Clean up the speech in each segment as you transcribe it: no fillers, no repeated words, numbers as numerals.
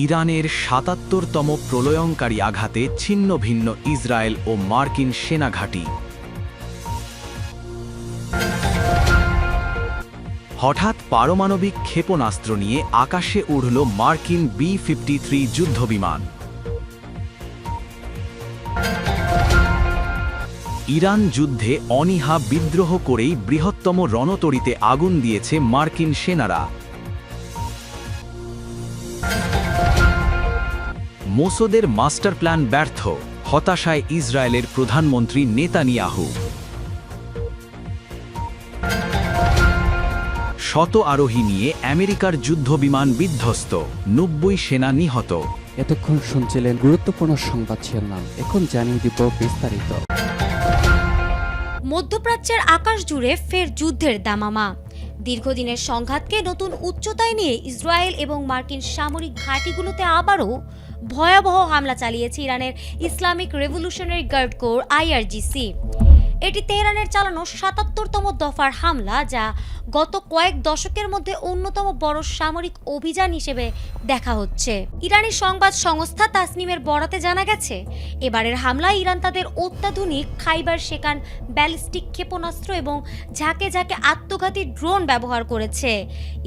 ইরানের ৭৭তম প্রলয়ঙ্কারী আঘাতে ছিন্নভিন্ন ইসরায়েল ও মার্কিন সেনাঘাঁটি। হঠাৎ পারমাণবিক ক্ষেপণাস্ত্র নিয়ে আকাশে উড়ল মার্কিন B-53 যুদ্ধবিমান। ইরান যুদ্ধে অনীহা বিদ্রোহ করেই বৃহত্তম রণতরীতে আগুন দিয়েছে মার্কিন সেনারা। মোসাদের মাস্টার প্ল্যান ব্যর্থ, হতাশায় ইসরায়েলের প্রধানমন্ত্রী নেতানিয়াহু। শত আরোহী নিয়ে আমেরিকার যুদ্ধবিমান বিধ্বস্ত, ৯০ সেনা নিহত। এতক্ষণ শুনছিলেন গুরুত্বপূর্ণ সংবাদ শিরোনাম, এখন জানিয়ে দিব বিস্তারিত। মধ্যপ্রাচ্যের আকাশ জুড়ে ফের যুদ্ধের দামামা। দীর্ঘদিনের সংঘাতকে নতুন উচ্চতায় নিয়ে ইসরায়েল এবং মার্কিন সামরিক ঘাঁটিগুলোতে আবারও ভয়াবহ হামলা চালিয়েছে ইরানের Islamic revolutionary guard corps IRGC। এটি তেহরানের চালানো ৭৭তম দফার হামলা, যা গত কয়েক দশকের মধ্যে অন্যতম বড় সামরিক অভিযান হিসেবে দেখা হচ্ছে। ইরানি সংবাদ সংস্থা তাসনিমের বরাতে জানা গেছে, এবারের হামলায় ইরান তাদের অত্যাধুনিক খাইবার শেকান ব্যালিস্টিক ক্ষেপণাস্ত্র এবং ঝাঁকে ঝাঁকে আত্মঘাতী ড্রোন ব্যবহার করেছে।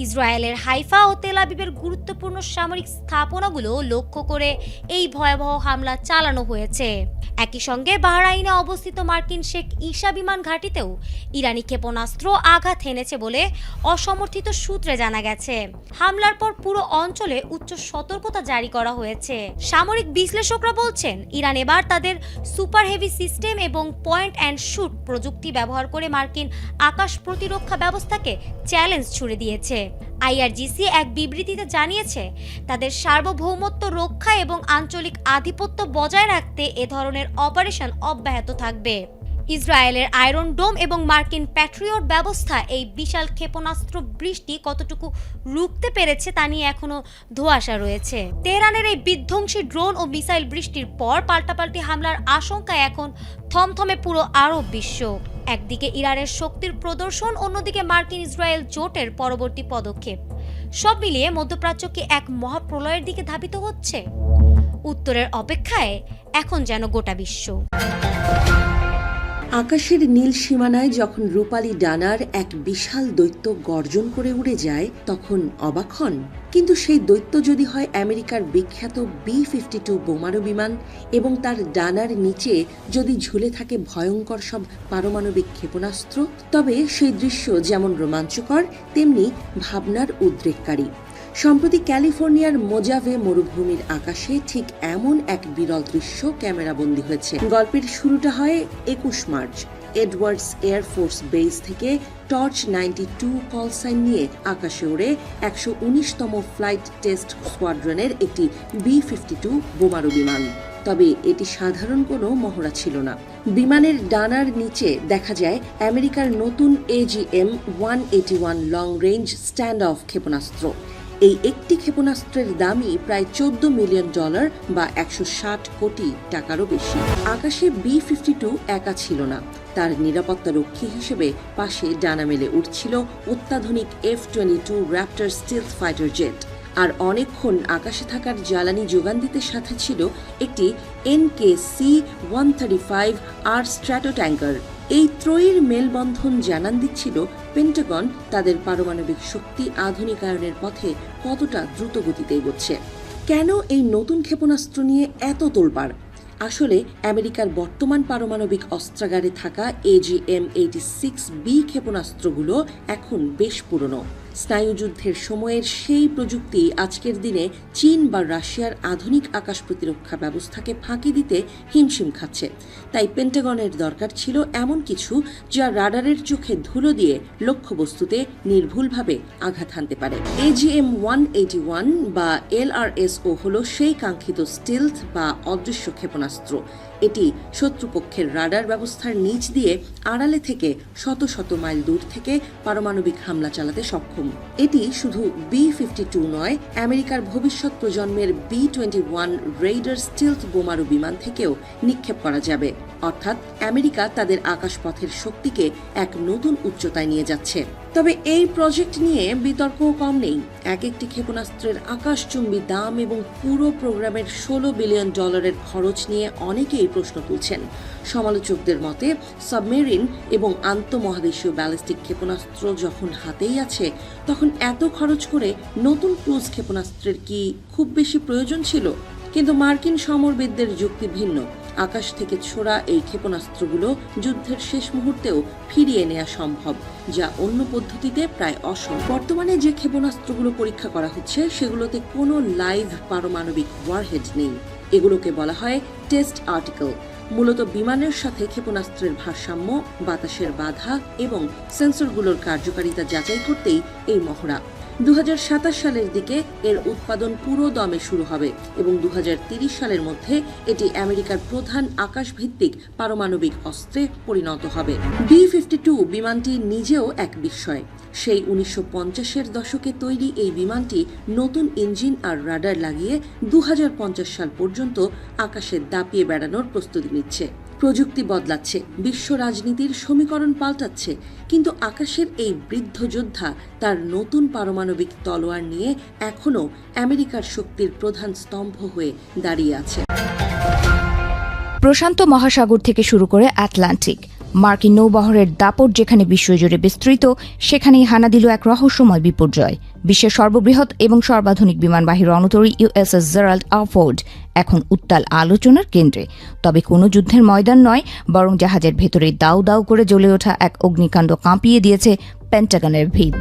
ইসরায়েলের হাইফা ও তেল আবিবের গুরুত্বপূর্ণ সামরিক স্থাপনাগুলো লক্ষ্য করে এই ভয়াবহ হামলা চালানো হয়েছে। একই সঙ্গে বাহরাইনে অবস্থিত মার্কিন শেখ ঈসা বিমান ঘাঁটিতেও ইরানি ক্ষেপণাস্ত্র আঘাত হেনেছে বলে অসমর্থিত সূত্রে জানা গেছে। হামলার পর পুরো অঞ্চলে উচ্চ সতর্কতা জারি করা হয়েছে। সামরিক বিশ্লেষকরা বলছেন, ইরান এবার তাদের সুপার হেভি সিস্টেম এবং পয়েন্ট অ্যান্ড শুট প্রযুক্তি ব্যবহার করে মার্কিন আকাশ প্রতিরক্ষা ব্যবস্থাকে চ্যালেঞ্জ ছুড়ে দিয়েছে। IRGC এক বিবৃতিতে জানিয়েছে, তাদের সার্বভৌমত্ব রক্ষা এবং আঞ্চলিক আধিপত্য বজায় রাখতে এ ধরনের অপারেশন অব্যাহত থাকবে। ইসরায়েলের আয়রন ডোম এবং মার্কিন প্যাট্রিয়ট ব্যবস্থা এই বিশাল ক্ষেপণাস্ত্র বৃষ্টি কতটুকু রুখতে পেরেছে তা নিয়ে এখনো ধোঁয়াশা রয়েছে। তেহরানের এই বিধ্বংসী ড্রোন ও মিসাইল বৃষ্টির পর পাল্টাপাল্টি হামলার আশঙ্কায় এখন থমথমে পুরো আরব বিশ্ব। একদিকে ইরানের শক্তির প্রদর্শন, অন্যদিকে মার্কিন ইসরায়েল জোটের পরবর্তী পদক্ষেপ। সব মিলিয়ে মধ্যপ্রাচ্যকে এক মহাপ্রলয়ের দিকে ধাবিত হচ্ছে। উত্তরের অপেক্ষায় এখন যেন গোটা বিশ্ব। আকাশের নীল সীমানায় যখন রূপালী ডানার এক বিশাল দৈত্য গর্জন করে উড়ে যায়, তখন অবাক হন। কিন্তু সেই দৈত্য যদি হয় আমেরিকার বিখ্যাত B-52 বোমারু বিমান এবং তার ডানার নিচে যদি ঝুলে থাকে ভয়ঙ্কর সব পারমাণবিক ক্ষেপণাস্ত্র, তবে সেই দৃশ্য যেমন রোমাঞ্চকর, তেমনি ভাবনার উদ্রেককারী। সম্প্রতি ক্যালিফোর্নিয়ার মোজাভে মরুভূমির আকাশে ঠিক এমন এক বিরল দৃশ্য ক্যামেরাবন্দী হয়েছে। গল্পের শুরুটা হয় ২১ মার্চ এডওয়ার্ডস এয়ারফোর্স বেস থেকে টর্চ 92 কল সাইন নিয়ে আকাশে ওড়ে ১১৯তম ফ্লাইট টেস্ট স্কোয়াড্রনের একটি B-52 বোমারু বিমান। তবে এটি সাধারণ কোনো মহড়া ছিল না। বিমানের ডানার নিচে দেখা যায় আমেরিকার নতুন AGM-181 long range stand of ক্ষেপণাস্ত্র। এই একটি ক্ষেপণাস্ত্রের দামই প্রায় $14 মিলিয়ন বা ১৬০ কোটি টাকারও বেশি। আকাশে B-52 একা ছিল না, তার নিরাপত্তা রক্ষী হিসেবে পাশে ডানা মেলে উঠছিল অত্যাধুনিক F-22 raptor stealth fighter jet. আর অনেকক্ষণ আকাশে থাকার জ্বালানি যোগান দিতে সাথে ছিল একটি NKC-135R স্ট্র্যাটো ট্যাঙ্কার। এই ত্রয়ীর মেলবন্ধন জানান দিচ্ছিল পেন্টাগন তাদের পারমাণবিক শক্তি আধুনিকায়নের পথে কতটা দ্রুত গতিতে এগোচ্ছে। কেন এই নতুন ক্ষেপণাস্ত্র নিয়ে এত তোলপাড়? আসলে আমেরিকার বর্তমান পারমাণবিক অস্ত্রাগারে থাকা AGM-86B ক্ষেপণাস্ত্রগুলো এখন বেশ পুরনো। স্নায়ুযুদ্ধের সময়ের সেই প্রযুক্তি আজকের দিনে চীন বা রাশিয়ার আধুনিক আকাশ প্রতিরক্ষা ব্যবস্থাকে ফাঁকি দিতে হিমশিম খাচ্ছে। তাই পেন্টাগনের দরকার ছিল এমন কিছু যা রাডারের চোখে ধুলো দিয়ে লক্ষ্যবস্তুতে নির্ভুলভাবে আঘাত হানতে পারে। AGM-181 বা LRSO হলো সেই কাঙ্ক্ষিত স্টিলথ বা অদৃশ্য ক্ষেপণাস্ত্র। এটি শত্রুপক্ষের রাডার ব্যবস্থার নিচ দিয়ে আড়ালে থেকে শত শত মাইল দূর থেকে পারমাণবিক হামলা চালাতে সক্ষম। এটি শুধু B-52 নয়, আমেরিকার ভবিষ্যৎ প্রজন্মের B-21 রেইডার স্টিলথ বোমারু বিমান থেকেও নিক্ষেপ করা যাবে। অর্থাৎ আমেরিকা তাদের আকাশপথের শক্তিকে এক নতুন উচ্চতায় নিয়ে যাচ্ছে। তবে এই প্রজেক্ট নিয়ে বিতর্কও কম নেই। এক একটি ক্ষেপণাস্ত্রের আকাশচুম্বী দাম এবং পুরো প্রোগ্রামের $16 বিলিয়ন খরচ নিয়ে অনেকেই প্রশ্ন তুলছেন। সমালোচকদের মতে সাবমেরিন এবং আন্তঃমহাদেশীয় ব্যালিস্টিক ক্ষেপণাস্ত্র যখন হাতেই আছে, তখন এত খরচ করে নতুন ক্রুজ ক্ষেপণাস্ত্রের কি খুব বেশি প্রয়োজন ছিল? কিন্তু মার্কিন সমরবিদদের যুক্তি ভিন্ন। আকাশ থেকে ছোড়া এই ক্ষেপণাস্ত্রগুলো যুদ্ধের শেষ মুহূর্তেও ফিরিয়ে নেওয়া সম্ভব, যা অন্য পদ্ধতিতে প্রায় অসম্ভব। বর্তমানে যে ক্ষেপণাস্ত্রগুলো পরীক্ষা করা হচ্ছে সেগুলোতে কোনো লাইভ পারমাণবিক ওয়ারহেড নেই। এগুলোকে বলা হয় টেস্ট আর্টিকেল। মূলত বিমানের সাথে ক্ষেপণাস্ত্রের ভারসাম্য, বাতাসের বাধা এবং সেন্সরগুলোর কার্যকারিতা যাচাই করতেই এই মহড়া। 2027 সালের দিকে এর উৎপাদন পুরো দমে শুরু হবে এবং 2030 সালের মধ্যে এটি আমেরিকার প্রধান আকাশভিত্তিক পারমাণবিক অস্ত্রে পরিণত হবে। B-52 বিমানটি নিজেও এক বিস্ময়। সেই 1950-এর দশকে তৈরি এই বিমানটি নতুন ইঞ্জিন আর রাডার লাগিয়ে 2050 সাল পর্যন্ত আকাশে দাপিয়ে বেড়ানোর প্রস্তুতি নিচ্ছে। প্রযুক্তি বদলাচ্ছে, বিশ্ব রাজনীতির সমীকরণ পাল্টাচ্ছে, কিন্তু আকাশের এই বৃদ্ধ যোদ্ধা তার নতুন পারমাণবিক তলোয়ার নিয়ে এখনও আমেরিকার শক্তির প্রধান স্তম্ভ হয়ে দাঁড়িয়ে আছে। প্রশান্ত মহাসাগর থেকে শুরু করে আটলান্টিক, মার্কিন নৌবহরের দাপট যেখানে বিশ্বজুড়ে বিস্তৃত, সেখানেই হানা দিল এক রহস্যময় বিপর্যয়। বিশ্বের সর্ববৃহৎ এবং সর্বাধুনিক বিমানবাহী রণতরী USS জেরাল্ড আর ফোর্ড এখন উত্তাল আলোচনার কেন্দ্রে। তবে কোনো যুদ্ধের ময়দান নয়, বরং জাহাজের ভেতরে দাউ দাউ করে জ্বলে ওঠা এক অগ্নিকাণ্ড কাঁপিয়ে দিয়েছে পেন্টাগনের ভিত।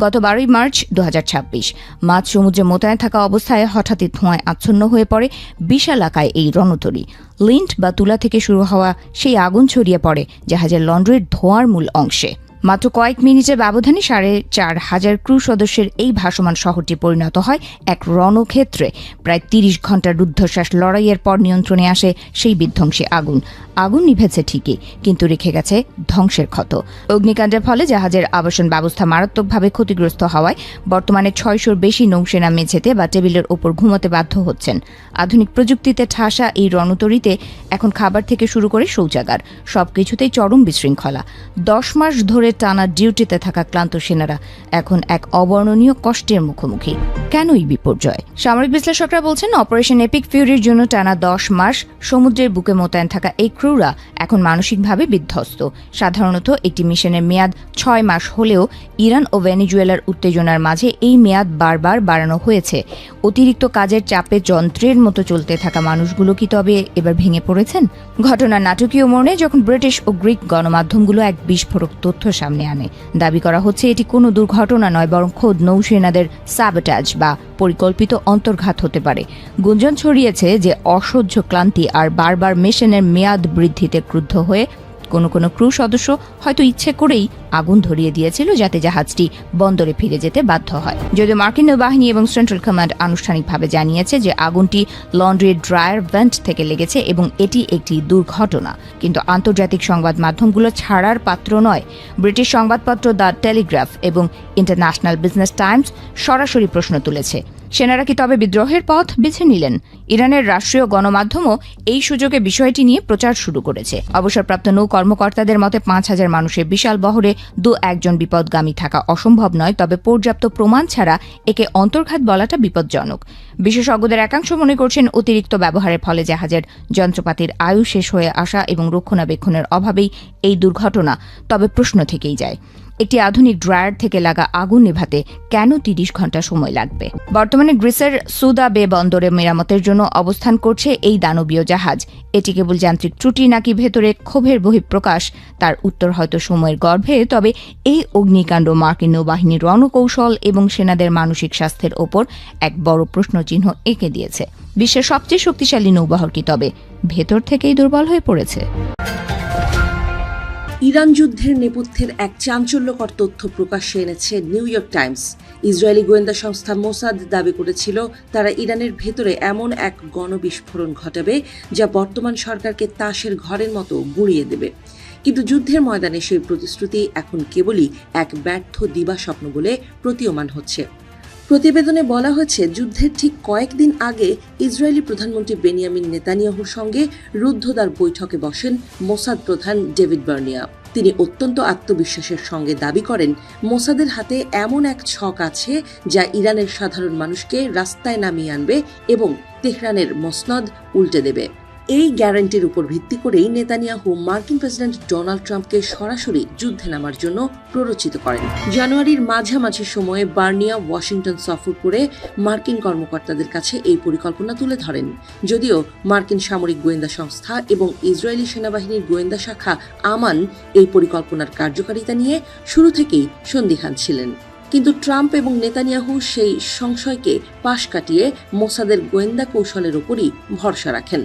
গত 12 মার্চ 2026 মাঝ সমুদ্রে মোতায়েন থাকা অবস্থায় হঠাৎই ধোঁয়ায় আচ্ছন্ন হয়ে পড়ে বিশাল আকায় এই রণতরী। লিন্ট বা তুলা থেকে শুরু হওয়া সেই আগুন ছড়িয়ে পড়ে জাহাজের লন্ড্রির ধোঁয়ার মূল অংশে। মাত্র কয়েক মিনিটের ব্যবধানে 4,500 ক্রু সদস্যের এই ভাসমান শহরটি পরিণত হয় এক রণক্ষেত্রে। প্রায় 30 ঘন্টার রুদ্ধশ্বাস লড়াইয়ের পর নিয়ন্ত্রণে আসে সেই বিধ্বংসী আগুন। আগুন নিভেছে ঠিকই, কিন্তু রেখে গেছে ধ্বংসের ক্ষত। অগ্নিকাণ্ডের ফলে জাহাজের আবাসন ব্যবস্থা মারাত্মকভাবে ক্ষতিগ্রস্ত হওয়ায় বর্তমানে 600-র বেশি নৌসেনা মেঝেতে বা টেবিলের ওপর ঘুমোতে বাধ্য হচ্ছেন। আধুনিক প্রযুক্তিতে ঠাসা এই রণতরীতে এখন খাবার থেকে শুরু করে শৌচাগার সবকিছুতেই চরম বিশৃঙ্খলা। 10 মাস ধরে টানা ডিউটিতে থাকা ক্লান্ত সেনারা এখন এক অবর্ণনীয় কষ্টের মুখোমুখি। কেন এই বিপর্যয়? সামরিক বিশ্লেষকরা বলছেন, অপারেশন এপিক ফিউরির জন্য টানা 10 মাস সমুদ্রের বুকে মোতায়েন থাকা এই ক্রুরা এখন মানসিকভাবে বিধ্বস্ত। সাধারণত একটি মিশনের মেয়াদ 6 মাস হলেও ইরান ও ভেনেজুয়েলার উত্তেজনার মাঝে এই মেয়াদ বারবার বাড়ানো হয়েছে। অতিরিক্ত কাজের চাপে যন্ত্রের মতো চলতে থাকা মানুষগুলো কি তবে এবার ভেঙে পড়েছেন? ঘটনার নাটকীয় মোড়ে যখন ব্রিটিশ ও গ্রিক গণমাধ্যমগুলো এক বিস্ফোরক তথ্য সামনে আনে। দাবি করা হচ্ছে এটি কোনো দুর্ঘটনা নয়, বরং খোদ নৌসেনাদের সাবোটাজ বা পরিকল্পিত অন্তর্ঘাত হতে পারে। গুঞ্জন ছড়িয়েছে যে অসহ্য ক্লান্তি আর বারবার মিশনের মেয়াদ বৃদ্ধিতে ক্রুদ্ধ হয়ে কোনো ক্রু সদস্য হয়তো ইচ্ছে করেই আগুন ধরিয়ে দিয়েছিল যাতে জাহাজটি বন্দরে ফিরে যেতে বাধ্য হয়। যদিও মার্কিন নৌবাহিনী এবং সেন্ট্রাল কমান্ড আনুষ্ঠানিকভাবে জানিয়েছে যে আগুনটি লন্ড্রির ড্রায়ার ভেন্ট থেকে লেগেছে এবং এটি একটি দুর্ঘটনা, কিন্তু আন্তর্জাতিক সংবাদ মাধ্যমগুলো ছাড়ার পাত্র নয়। ব্রিটিশ সংবাদপত্র দ্য টেলিগ্রাফ এবং ইন্টারন্যাশনাল বিজনেস টাইমস সরাসরি প্রশ্ন তুলেছে, সেনারা কি তবে বিদ্রোহের পথ বেছে নিলেন? ইরানের রাষ্ট্রীয় গণমাধ্যমও এই সুযোগে বিষয়টি নিয়ে প্রচার শুরু করেছে। অবসরপ্রাপ্ত নৌ কর্মকর্তাদের মতে 5,000 মানুষের বিশাল বহরে 2-1 বিপদগামী থাকা অসম্ভব নয়, তবে পর্যাপ্ত প্রমাণ ছাড়া একে অন্তর্ঘাত বলাটা বিপজ্জনক। বিশেষজ্ঞদের একাংশ মনে করছেন অতিরিক্ত ব্যবহারের ফলে জাহাজের যন্ত্রপাতির আয়ু শেষ হয়ে আসা এবং রক্ষণাবেক্ষণের অভাবেই এই দুর্ঘটনা। তবে প্রশ্ন থেকেই যায়, একটি আধুনিক ড্রায়ার থেকে লাগা আগুন নেভাতে কেন 30 ঘন্টা সময় লাগবে? বর্তমানে গ্রিসের সুদা বে বন্দরে মেরামতের জন্য অবস্থান করছে এই দানবীয় জাহাজ। এটি কেবল যান্ত্রিক ত্রুটি নাকি ভেতরে ক্ষোভের বহিঃপ্রকাশ, তার উত্তর হয়তো সময়ের গর্ভে। তবে এই অগ্নিকাণ্ড মার্কিন নৌবাহিনীর রণকৌশল এবং সেনাদের মানসিক স্বাস্থ্যের ওপর এক বড় প্রশ্নচিহ্ন এঁকে দিয়েছে। বিশ্বের সবচেয়ে শক্তিশালী নৌবহর কি তবে ভেতর থেকেই দুর্বল হয়ে পড়েছে? ইরান যুদ্ধের নেপথ্যের এক চাঞ্চল্যকর তথ্য প্রকাশ্যে এনেছে নিউ ইয়র্ক টাইমস। ইসরায়েলি গোয়েন্দা সংস্থা মোসাদ দাবি করেছিল তারা ইরানের ভেতরে এমন এক গণবিস্ফোরণ ঘটাবে যা বর্তমান সরকারকে তাসের ঘরের মতো গুঁড়িয়ে দেবে। কিন্তু যুদ্ধের ময়দানে সেই প্রতিশ্রুতি এখন কেবলই এক ব্যর্থ দিবাস্বপ্ন বলে প্রতীয়মান হচ্ছে। প্রতিবেদনে বলা হয়েছে, যুদ্ধের ঠিক কয়েকদিন আগে ইসরায়েলি প্রধানমন্ত্রী বেনিয়ামিন নেতানিয়াহুর সঙ্গে রুদ্ধদ্বার বৈঠকে বসেন মোসাদ প্রধান ডেভিড বার্নিয়া। তিনি অত্যন্ত আত্মবিশ্বাসের সঙ্গে দাবি করেন, মোসাদের হাতে এমন এক ছক আছে যা ইরানের সাধারণ মানুষকে রাস্তায় নামিয়ে আনবে এবং তেহরানের মসনদ উল্টে দেবে। এই গ্যারান্টির উপর ভিত্তি করেই নেতানিয়াহু মার্কিন প্রেসিডেন্ট ডোনাল্ড ট্রাম্পকে সরাসরি যুদ্ধে নামার জন্য প্ররোচিত করেন। জানুয়ারির মাঝামাঝি সময়ে বার্নিয়া ওয়াশিংটন সফর করে মার্কিন কর্মকর্তাদের কাছে এই পরিকল্পনা তুলে ধরেন। যদিও মার্কিন সামরিক গোয়েন্দা সংস্থা এবং ইসরায়েলি সেনাবাহিনীর গোয়েন্দা শাখা আমান এই পরিকল্পনার কার্যকারিতা নিয়ে শুরু থেকেই সন্দিহান ছিলেন, কিন্তু ট্রাম্প এবং নেতানিয়াহু সেই সংশয়কে পাশ কাটিয়ে মোসাদের গোয়েন্দা কৌশলের উপরই ভরসা রাখেন।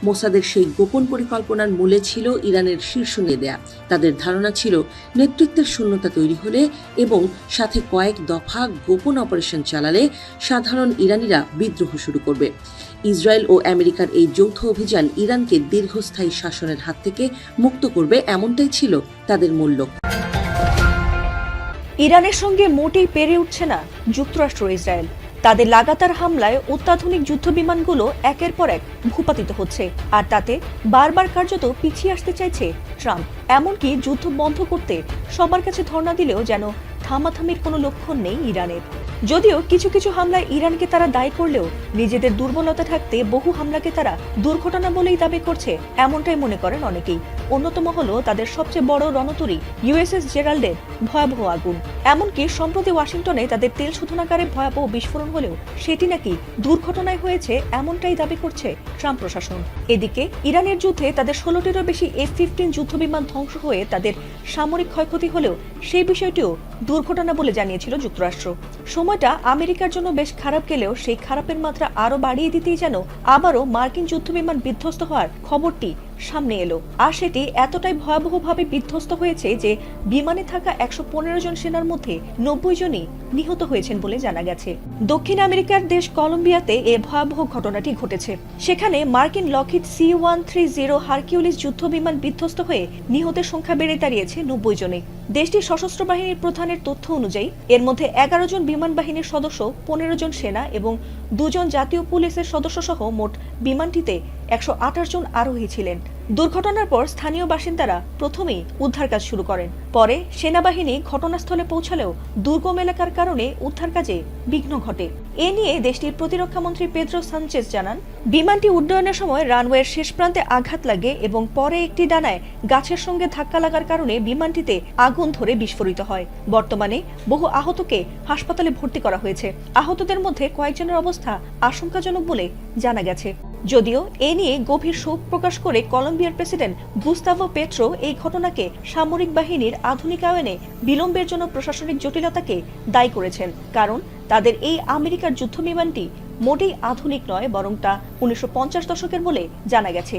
মোসাদের সেই গোপন পরিকল্পনার মূলে ছিল ইরানের শীর্ষ নেতা। তাদের ধারণা ছিল নেতৃত্বের শূন্যতা তৈরি হলে এবং সাথে কয়েক দফা গোপন অপারেশন চালালে সাধারণ ইরানিরা বিদ্রোহ শুরু করবে। ইসরায়েল ও আমেরিকার এই যৌথ অভিযান ইরানকে দীর্ঘস্থায়ী শাসনের হাত থেকে মুক্ত করবে, এমনটাই ছিল তাদের মূল লক্ষ্য। ইরানের সঙ্গে মোটেই পেরে উঠছে না যুক্তরাষ্ট্র ও ইসরায়েল। তাদের লাগাতার হামলায় অত্যাধুনিক যুদ্ধবিমানগুলো একের পর এক ভূপাতিত হচ্ছে, আর তাতে বারবার কার্যত পিছিয়ে আসতে চাইছে ট্রাম্প। এমনকি যুদ্ধ বন্ধ করতে সবার কাছে ধর্ণা দিলেও যেন থামাথামির কোনো লক্ষণ নেই ইরানের। যদিও কিছু কিছু হামলায় ইরানকে তারা দায়ী করলেও নিজেদের দুর্বলতা থাকতে বহু হামলাকে তারা দুর্ঘটনা বলেই দাবি করছে, এমনটাই মনে করেন অনেকেই। অন্যতম হলো তাদের সবচেয়ে বড় রণতরী ইউএসএস জেরাল্ডের ভয়াবহ আগুন। এমনকি সম্প্রতি ওয়াশিংটনে তাদের তেল শোধনাগারে ভয়াবহ বিস্ফোরণ হলেও সেটি নাকি দুর্ঘটনায় হয়েছে, এমনটাই দাবি করছে ট্রাম্প প্রশাসন। এদিকে ইরানের যুদ্ধে তাদের 16টিরও বেশি F-15 যুদ্ধবিমান ধ্বংস হয়ে তাদের সামরিক ক্ষয়ক্ষতি হলেও সেই বিষয়টিও দুর্ঘটনা বলে জানিয়েছিল যুক্তরাষ্ট্র। সময়টা আমেরিকার জন্য বেশ খারাপ গেলেও সেই খারাপের মাত্রা আরো বাড়িয়ে দিতেই যেন আবারও মার্কিন যুদ্ধবিমান বিধ্বস্ত হওয়ার খবরটি সামনে এলো। আর সেটি এতটাই ভয়াবহভাবে বিধ্বস্ত হয়েছে যে বিমানে থাকা 115 জন সেনার মধ্যে 90 জনই নিহত হয়েছেন বলে জানা গেছে। দক্ষিণ আমেরিকার দেশ কলম্বিয়াতে এ ভয়াবহ ঘটনাটি ঘটেছে। সেখানে মার্কিন লকহিড C-130 হারকিউলিস যুদ্ধবিমান বিধ্বস্ত হয়ে নিহতের সংখ্যা বেড়ে দাঁড়িয়েছে 90 জনে। দেশটির সশস্ত্র বাহিনীর প্রধানের তথ্য অনুযায়ী এর মধ্যে 11 জন বিমান বাহিনীর সদস্য, 15 জন সেনা এবং 2 জন জাতীয় পুলিশের সদস্য সহ মোট বিমানটিতে 128 জন আরোহী ছিলেন। দুর্ঘটনার পর স্থানীয় বাসিন্দারা প্রথমেই উদ্ধার কাজ শুরু করেন। পরে সেনাবাহিনী ঘটনাস্থলে পৌঁছালেও দুর্গম এলাকার কারণে উদ্ধার কাজে বিঘ্ন ঘটে। এ নিয়ে দেশটির প্রতিরক্ষা মন্ত্রী পেদ্রো সানচেজ জানান, বিমানটি উড্ডয়নের সময় রানওয়ের শেষ প্রান্তে আঘাত লাগে এবং পরে একটি ডানায় গাছের সঙ্গে ধাক্কা লাগার কারণে বিমানটিতে আগুন ধরে বিস্ফোরিত হয়। বর্তমানে বহু আহতকে হাসপাতালে ভর্তি করা হয়েছে। আহতদের মধ্যে কয়েকজনের অবস্থা আশঙ্কাজনক বলে জানা গেছে। যদিও এ নিয়ে গভীর শোক প্রকাশ করে কলম্বিয়ার প্রেসিডেন্ট গুস্তাভো পেট্রো এই ঘটনাকে সামরিক বাহিনীর আধুনিকায়নে বিলম্বের জন্য প্রশাসনিক জটিলতাকে দায়ী করেছেন, কারণ তাদের এই আমেরিকার যুদ্ধবিমানটি মোটেই আধুনিক নয়, বরং তা 1950 দশকের বলে জানা গেছে।